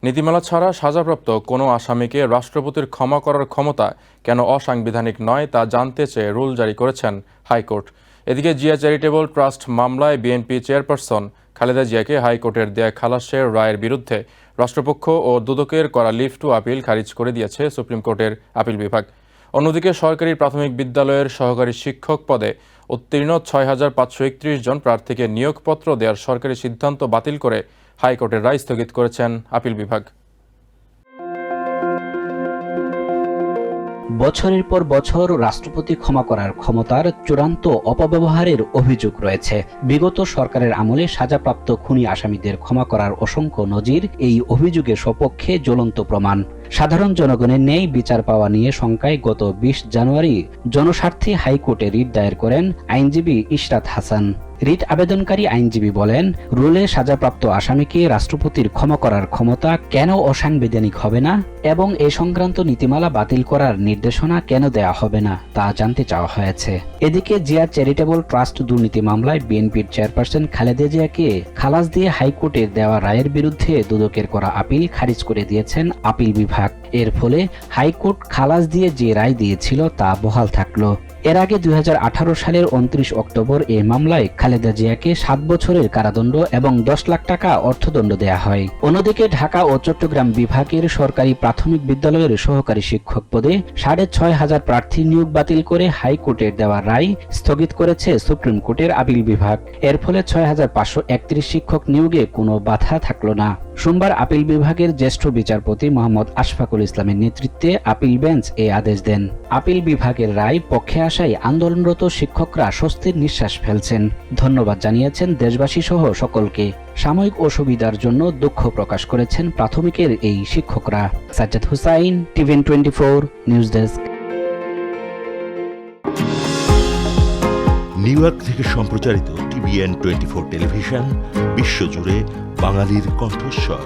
নীতিমালা ছাড়া সাজাপ্রাপ্ত কোনো আসামিকে রাষ্ট্রপতির ক্ষমা করার ক্ষমতা কেন অসাংবিধানিক নয় তা জানতে চেয়ে রুল জারি করেছেন হাইকোর্ট। এদিকে জিয়া চ্যারিটেবল ট্রাস্ট মামলায় বিএনপি চেয়ারপারসন খালেদা জিয়াকে হাইকোর্টের দেয়া খালাসের রায়ের বিরুদ্ধে রাষ্ট্রপক্ষ ও দুদকের করা লিভ টু আপিল খারিজ করে দিয়েছে সুপ্রিম কোর্টের আপিল বিভাগ। অন্যদিকে সরকারি প্রাথমিক বিদ্যালয়ের সহকারী শিক্ষক পদে উত্তীর্ণ ৬,৫৩১ জন প্রার্থীকে নিয়োগপত্র দেওয়ার সরকারি সিদ্ধান্ত বাতিল করে হাইকোর্টের রায় স্থগিত করেছেন আপিল বিভাগ। বছরের পর বছর রাষ্ট্রপতি ক্ষমা করার ক্ষমতার চূড়ান্ত অপব্যবহারের অভিযোগ রয়েছে। বিগত সরকারের আমলে সাজাপ্রাপ্ত খুনি আসামিদের ক্ষমা করার অসংখ্য নজির এই অভিযোগের সপক্ষে জ্বলন্ত প্রমাণ। সাধারণ জনগণের ন্যায় বিচার পাওয়া নিয়ে শঙ্কায় গত ২০ জানুয়ারি জনস্বার্থে হাইকোর্টে রিট দায়ের করেন আইনজীবী ইশরাত হাসান। রিট আবেদনকারী আইনজীবী বলেন, রুলে সাজাপ্রাপ্ত আসামিকে রাষ্ট্রপতির ক্ষমা করার ক্ষমতা কেন অসাংবিধানিক হবে না এবং এ সংক্রান্ত নীতিমালা বাতিল করার নির্দেশনা কেন দেয়া হবে না তা জানতে চাওয়া হয়েছে। এদিকে জিয়া চ্যারিটেবল ট্রাস্ট দুর্নীতি মামলায় বিএনপির চেয়ারপারসন খালেদা জিয়াকে খালাস দিয়ে হাইকোর্টের দেওয়া রায়ের বিরুদ্ধে দুদকের করা আপিল খারিজ করে দিয়েছেন আপিল বিভাগ। এর ফলে হাইকোর্ট খালাস দিয়ে যে রায় দিয়েছিল তা বহাল থাকলো। এর আগে ২০১৮ সালের ২৯ অক্টোবর এ মামলায় খালেদা জিয়াকে ৭ বছরের কারাদণ্ড এবং ১০ লাখ টাকা অর্থদণ্ড দেয়া হয়। অন্যদিকে ঢাকা ও চট্টগ্রাম বিভাগের সরকারি প্রাথমিক বিদ্যালয়ের সহকারী শিক্ষক পদে ৬,৫০০ প্রার্থী নিয়োগ বাতিল করে হাইকোর্টের দেওয়া রায় স্থগিত করেছে সুপ্রিম কোর্টের আপিল বিভাগ। এর ফলে ৬,৫৩১ শিক্ষক নিয়োগে কোনো বাধা থাকল না। সোমবার আপিল বিভাগের জ্যেষ্ঠ বিচারপতি মোহাম্মদ আশফাকুল ইসলামের নেতৃত্বে আপিল বেঞ্চ এ আদেশ দেন। আপিল বিভাগের রায় পক্ষে আসায় আন্দোলনরত শিক্ষকরা স্বস্তির নিঃশ্বাস ফেলছেন। ধন্যবাদ জানিয়েছেন দেশবাসী সহ সকলকে। সাময়িক অসুবিধার জন্য দুঃখ প্রকাশ করেছেন প্রাথমিকের এই শিক্ষকরা। Sajjad Hussain, TVN 24 news desk. New York থেকে সম্প্রচারিত টিভিএন 24 টেলিভিশন বিশ্বজুড়ে বাঙালির কণ্ঠস্বর।